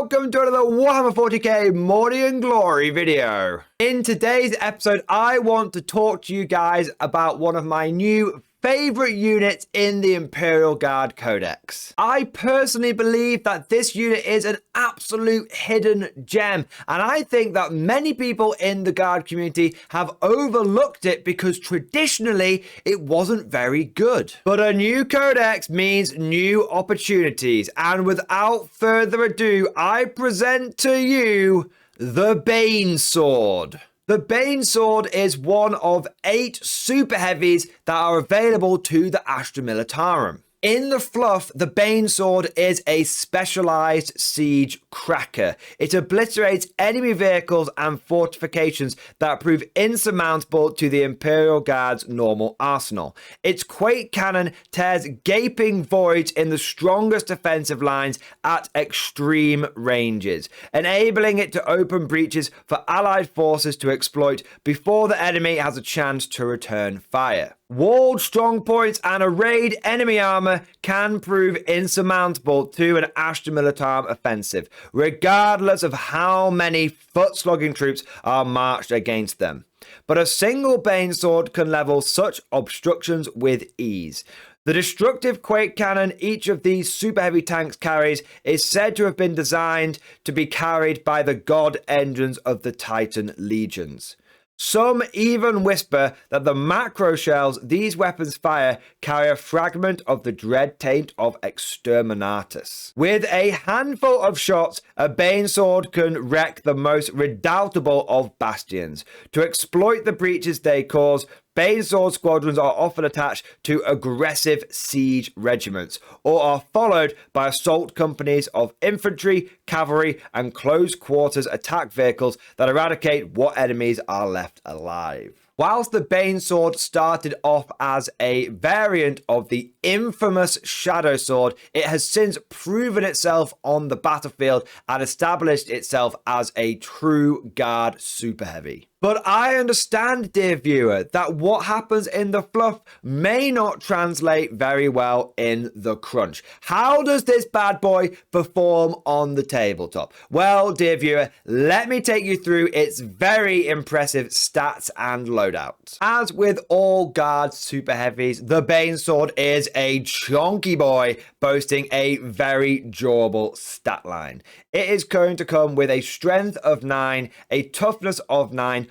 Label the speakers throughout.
Speaker 1: welcome to another Warhammer 40k Morty and Glory video. In today's episode, I want to talk to you guys about one of my new favorite units in the Imperial Guard Codex. I personally believe that this unit is an absolute hidden gem, and I think that many people in the Guard community have overlooked it because traditionally it wasn't very good. But a new codex means new opportunities, and without further ado, I present to you the Bane Sword. The Bane Sword is one of 8 super heavies that are available to the Astra Militarum. In the fluff, the Bane Sword is a specialized siege cracker. It obliterates enemy vehicles and fortifications that prove insurmountable to the Imperial Guard's normal arsenal. Its Quake Cannon tears gaping voids in the strongest defensive lines at extreme ranges, enabling it to open breaches for allied forces to exploit before the enemy has a chance to return fire. Walled strong points and arrayed enemy armor can prove insurmountable to an Astra Militarum offensive, regardless of how many foot-slogging troops are marched against them. But a single Bane Sword can level such obstructions with ease. The destructive Quake Cannon each of these super heavy tanks carries is said to have been designed to be carried by the god engines of the Titan legions. Some even whisper that the macro shells these weapons fire carry a fragment of the dread taint of Exterminatus. With a handful of shots, a Bane Sword can wreck the most redoubtable of bastions. To exploit the breaches they cause, Bane Sword squadrons are often attached to aggressive siege regiments, or are followed by assault companies of infantry, cavalry, and close quarters attack vehicles that eradicate what enemies are left alive. Whilst the Bane Sword started off as a variant of the infamous Shadow Sword, it has since proven itself on the battlefield and established itself as a true Guard super heavy. But I understand, dear viewer, that what happens in the fluff may not translate very well in the crunch. How does this bad boy perform on the tabletop? Well, dear viewer, let me take you through its very impressive stats and loadouts. As with all Guard super heavies, the Bane Sword is a chonky boy, boasting a very durable stat line. It is going to come with a strength of 9, a toughness of 9,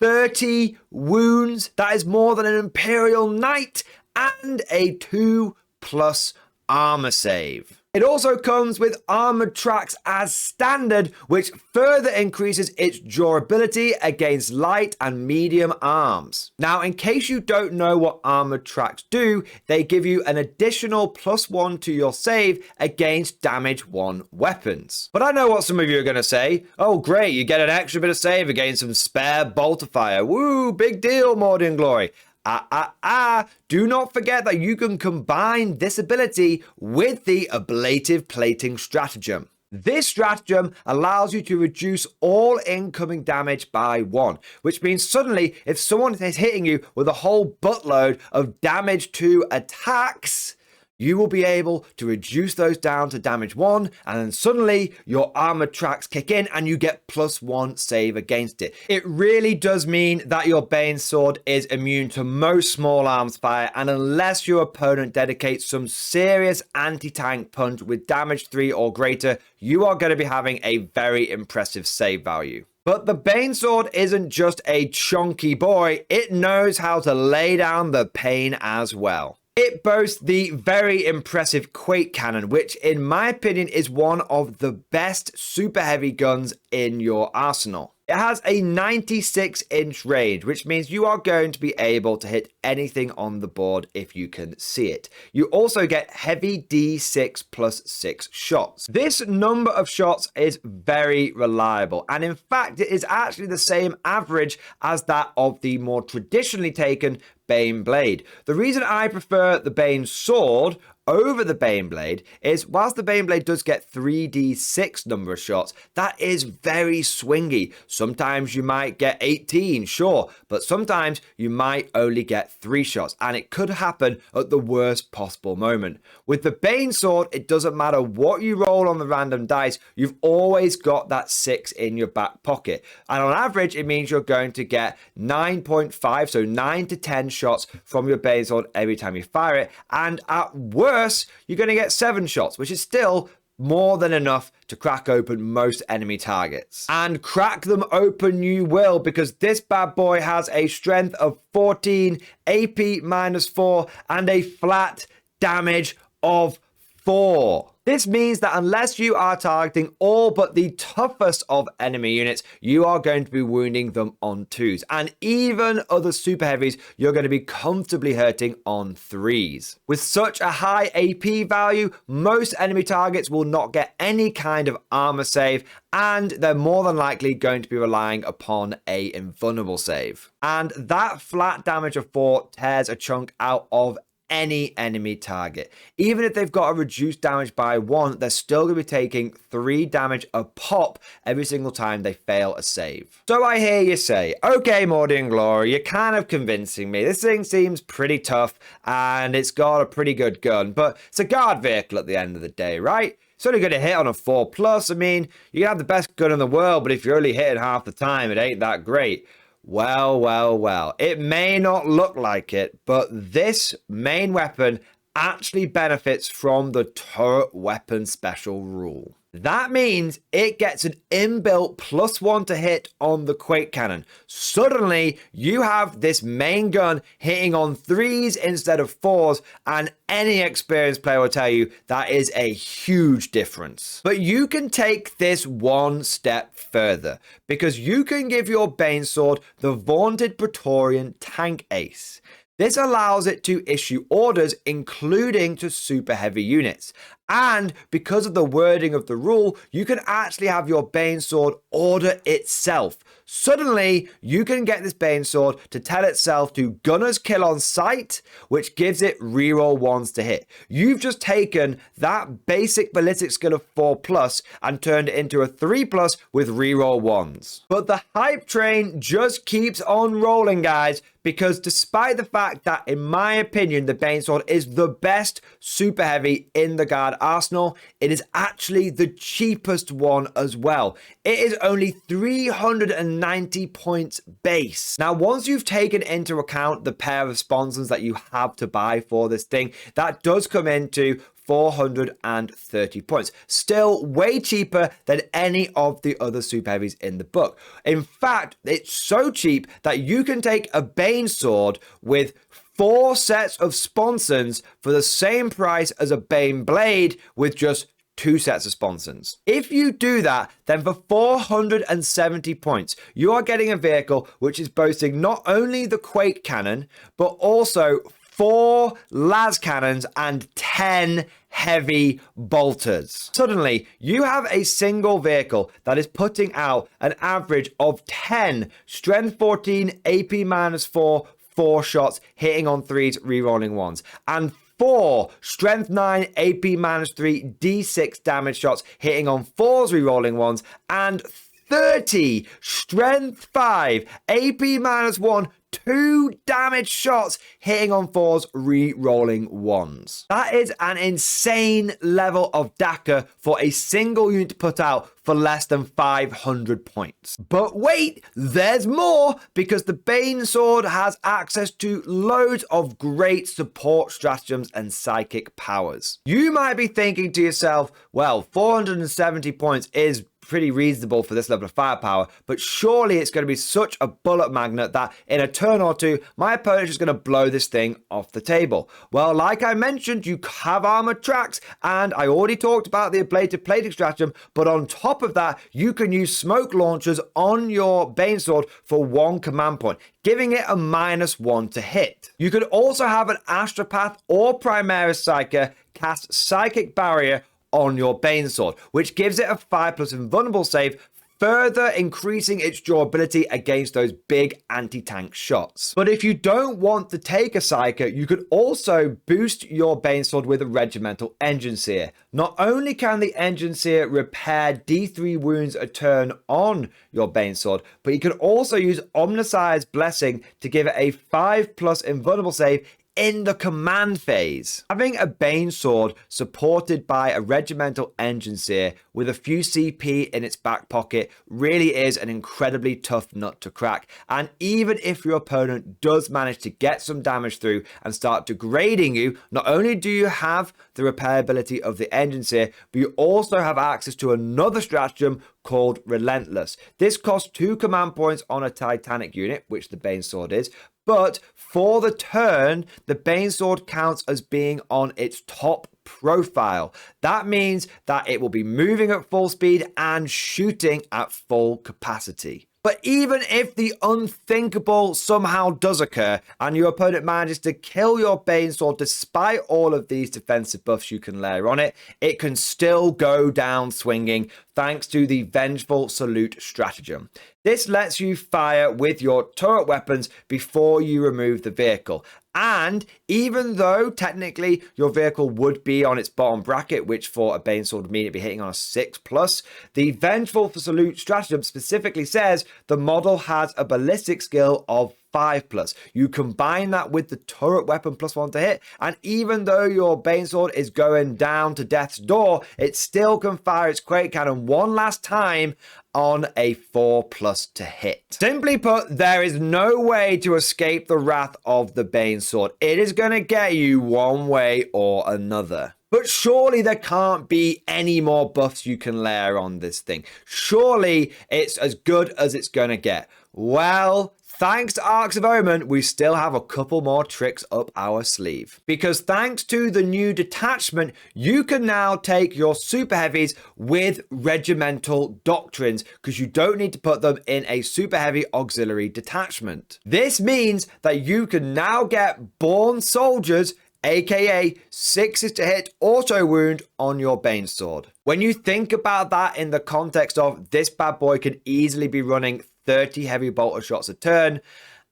Speaker 1: 30 wounds, that is more than an Imperial Knight, and a 2+ armor save. It also comes with armored tracks as standard, which further increases its durability against light and medium arms. Now, in case you don't know what armored tracks do, they give you an additional +1 to your save against damage 1 weapons. But I know what some of you are going to say. Oh, great, you get an extra bit of save against some spare bolter fire. Woo, big deal, Morty and Glory. Do not forget that you can combine this ability with the ablative plating stratagem. This stratagem allows you to reduce all incoming damage by 1, which means suddenly if someone is hitting you with a whole buttload of damage to attacks, you will be able to reduce those down to damage 1, and then suddenly your armored tracks kick in and you get +1 save against it. It really does mean that your Bane Sword is immune to most small arms fire, and unless your opponent dedicates some serious anti-tank punch with damage 3 or greater, you are going to be having a very impressive save value. But the Bane Sword isn't just a chunky boy, it knows how to lay down the pain as well. It boasts the very impressive Quake Cannon, which in my opinion is one of the best super heavy guns in your arsenal. It has a 96-inch range, which means you are going to be able to hit anything on the board if you can see it. You also get heavy D6 + 6 shots. This number of shots is very reliable, and in fact it is actually the same average as that of the more traditionally taken Bane Blade. The reason I prefer the Bane Sword over the Bane Blade is whilst the Bane Blade does get 3d6 number of shots, that is very swingy. Sometimes you might get 18, sure, but sometimes you might only get 3 shots, and it could happen at the worst possible moment. With the Bane Sword, it doesn't matter what you roll on the random dice, you've always got that 6 in your back pocket. And on average, it means you're going to get 9.5, so 9 to 10 shots from your Bane Sword every time you fire it, and at worst, you're going to get 7 shots, which is still more than enough to crack open most enemy targets. And crack them open you will, because this bad boy has a strength of 14, AP -4, and a flat damage of 4. This means that unless you are targeting all but the toughest of enemy units, you are going to be wounding them on 2s. And even other super heavies, you're going to be comfortably hurting on 3s. With such a high AP value, most enemy targets will not get any kind of armor save, and they're more than likely going to be relying upon a invulnerable save. And that flat damage of 4 tears a chunk out of any enemy target. Even if they've got a reduced damage by 1, they're still going to be taking 3 damage a pop every single time they fail a save. So I hear you say, okay, mordianglory, you're kind of convincing me. This thing seems pretty tough and it's got a pretty good gun, but it's a guard vehicle at the end of the day, right? It's only going to hit on a 4+. I mean, you can have the best gun in the world, but if you're only hitting half the time, it ain't that great. Well, it may not look like it, but this main weapon actually benefits from the turret weapon special rule. That means it gets an inbuilt +1 to hit on the Quake Cannon. Suddenly, you have this main gun hitting on 3s instead of 4s, and any experienced player will tell you that is a huge difference. But you can take this one step further, because you can give your Bane Sword the vaunted Praetorian Tank Ace. This allows it to issue orders, including to super heavy units. And because of the wording of the rule, you can actually have your Bane Sword order itself. Suddenly, you can get this Bane Sword to tell itself to gunner's kill on sight, which gives it reroll 1s to hit. You've just taken that basic ballistic skill of 4+ and turned it into a 3+ with reroll 1s. But the hype train just keeps on rolling, guys, because despite the fact that, in my opinion, the Bane Sword is the best super heavy in the guard arsenal, it is actually the cheapest one as well. It is only 390 points base. Now, once you've taken into account the pair of sponsons that you have to buy for this thing, that does come into 430 points. Still way cheaper than any of the other super heavies in the book. In fact, it's so cheap that you can take a Bane Sword with 4 sets of sponsons for the same price as a Bane Blade with just 2 sets of sponsons. If you do that, then for 470 points, you are getting a vehicle which is boasting not only the Quake Cannon, but also 4 las cannons and 10 heavy bolters. Suddenly, you have a single vehicle that is putting out an average of 10 strength 14, AP -4, 4 shots, hitting on 3s, rerolling 1s, and 4 strength 9, AP -3, D6 damage shots, hitting on 4s, rerolling 1s, and 30 strength 5, AP -1, 2 damage shots, hitting on 4s, re-rolling 1s. That is an insane level of DACA for a single unit to put out for less than 500 points. But wait, there's more, because the Bane Sword has access to loads of great support stratagems and psychic powers. You might be thinking to yourself, well, 470 points is pretty reasonable for this level of firepower, but surely it's going to be such a bullet magnet that in a turn or 2, my opponent is going to blow this thing off the table. Well, like I mentioned, you have armored tracks, and I already talked about the ablative plating stratagem, but on top of that, you can use smoke launchers on your Bane Sword for 1 command point, giving it a -1 to hit. You could also have an Astropath or Primaris Psyker cast Psychic Barrier on your Bane Sword, which gives it a 5+ invulnerable save further increasing its durability against those big anti-tank shots. But if you don't want to take a Psyker, you could also boost your Bane Sword with a Regimental Engine Seer. Not only can the Engine Seer repair D3 wounds a turn on your Bane Sword, but you can also use Omnisci's Blessing to give it a 5+ invulnerable save in the command phase. Having a Bane Sword supported by a Regimental Engine Seer with a few CP in its back pocket really is an incredibly tough nut to crack. And even if your opponent does manage to get some damage through and start degrading you, not only do you have the repairability of the Engine Seer, but you also have access to another stratagem called Relentless. This costs 2 command points on a Titanic unit, which the Bane Sword is, but for the turn, the Bane Sword counts as being on its top profile. That means that it will be moving at full speed and shooting at full capacity. But even if the unthinkable somehow does occur and your opponent manages to kill your Bane Sword despite all of these defensive buffs you can layer on it, it can still go down swinging thanks to the Vengeful Salute stratagem. This lets you fire with your turret weapons before you remove the vehicle. And even though technically your vehicle would be on its bottom bracket, which for a Bane Sword would mean it'd be hitting on a 6+, the Vengeful Salute stratagem specifically says the model has a ballistic skill of 5+. You combine that with the turret weapon +1 to hit, and even though your Bane Sword is going down to death's door, it still can fire its Quake Cannon one last time on a 4+ to hit. Simply put, there is no way to escape the wrath of the Bane Sword. It is going to get you one way or another. But surely there can't be any more buffs you can layer on this thing. Surely it's as good as it's going to get. Well, thanks to Arcs of Omen, we still have a couple more tricks up our sleeve. Because thanks to the new detachment, you can now take your super heavies with regimental doctrines because you don't need to put them in a super heavy auxiliary detachment. This means that you can now get Born Soldiers, aka 6s to hit auto wound on your Bane Sword. When you think about that in the context of this bad boy can easily be running 30 heavy bolter shots a turn,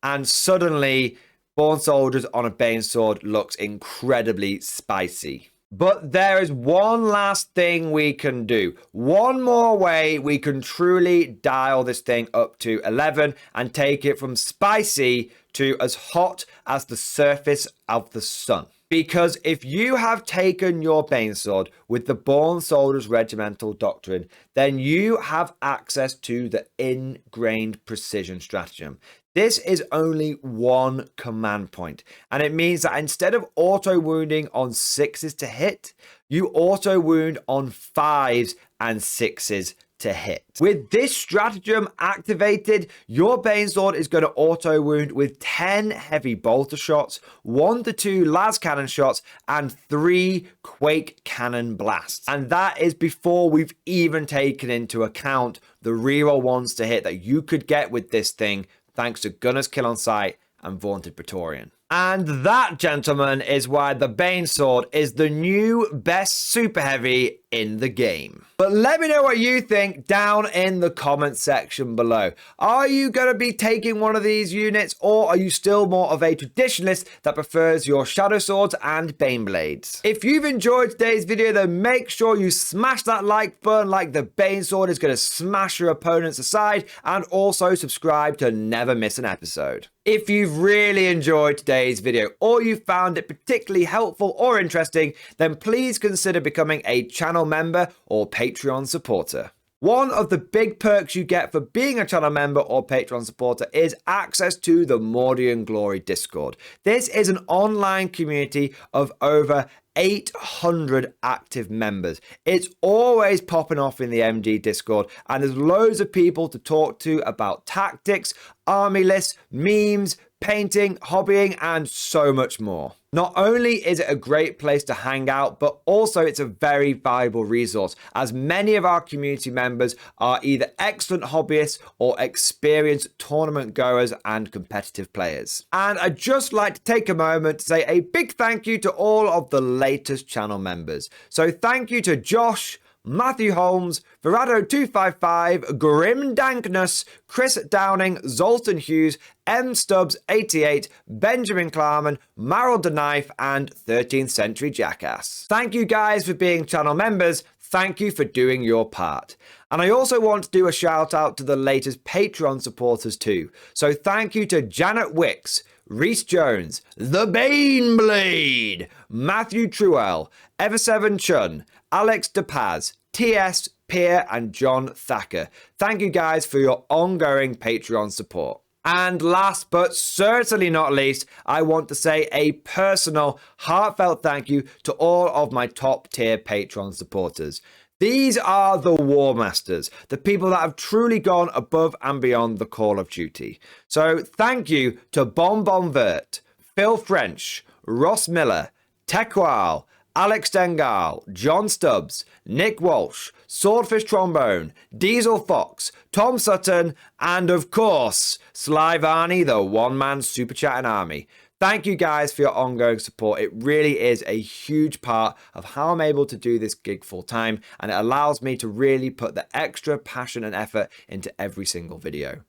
Speaker 1: and suddenly Born Soldiers on a Bane Sword looks incredibly spicy. But there is one last thing we can do. One more way we can truly dial this thing up to 11 and take it from spicy to as hot as the surface of the sun. Because if you have taken your Bane Sword with the Born Soldiers Regimental Doctrine, then you have access to the Ingrained Precision stratagem. This is only 1 command point, and it means that instead of auto wounding on 6s to hit, you auto wound on 5s and 6s to hit. With this stratagem activated, your Bane Sword is going to auto wound with 10 heavy bolter shots, 1 to 2 las cannon shots, and 3 Quake Cannon blasts. And that is before we've even taken into account the reroll ones to hit that you could get with this thing thanks to Gunner's Kill on Sight and Vaunted Praetorian. And that, gentlemen, is why the Bane Sword is the new best super heavy in the game. But let me know what you think down in the comment section below. Are you going to be taking one of these units, or are you still more of a traditionalist that prefers your Shadow Swords and Bane Blades? If you've enjoyed today's video, then make sure you smash that like button like the Bane Sword is going to smash your opponents aside, and also subscribe to never miss an episode. If you've really enjoyed today's video or you found it particularly helpful or interesting, then please consider becoming a channel member or Patreon supporter. One of the big perks you get for being a channel member or Patreon supporter is access to the Mordian Glory Discord. This is an online community of over 800 active members. It's always popping off in the MG Discord, and there's loads of people to talk to about tactics, army lists, memes, painting, hobbying, and so much more. Not only is it a great place to hang out, but also it's a very valuable resource, as many of our community members are either excellent hobbyists or experienced tournament goers and competitive players. And I'd just like to take a moment to say a big thank you to all of the latest channel members. So thank you to Josh, Matthew Holmes, Verado255, Grim Dankness, Chris Downing, Zoltan Hughes, M Stubbs 88, Benjamin Klarman, Maril the Knife, and 13th Century Jackass. Thank you guys for being channel members. Thank you for doing your part. And I also want to do a shout out to the latest Patreon supporters too. So thank you to Janet Wicks, Reese Jones, The Bane Blade, Matthew Truell, Ever7 Chun, Alex DePaz, TS, Pierre, and John Thacker. Thank you guys for your ongoing Patreon support. And last but certainly not least, I want to say a personal, heartfelt thank you to all of my top tier Patreon supporters. These are the War Masters, the people that have truly gone above and beyond the call of duty. So thank you to Bon Bon Vert, Phil French, Ross Miller, Tequal, Alex Dengal, John Stubbs, Nick Walsh, Swordfish Trombone, Diesel Fox, Tom Sutton, and of course, Sly Varney, the one-man super chatting army. Thank you guys for your ongoing support. It really is a huge part of how I'm able to do this gig full time, and it allows me to really put the extra passion and effort into every single video.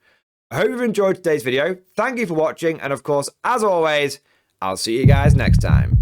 Speaker 1: I hope you've enjoyed today's video. Thank you for watching, and of course, as always, I'll see you guys next time.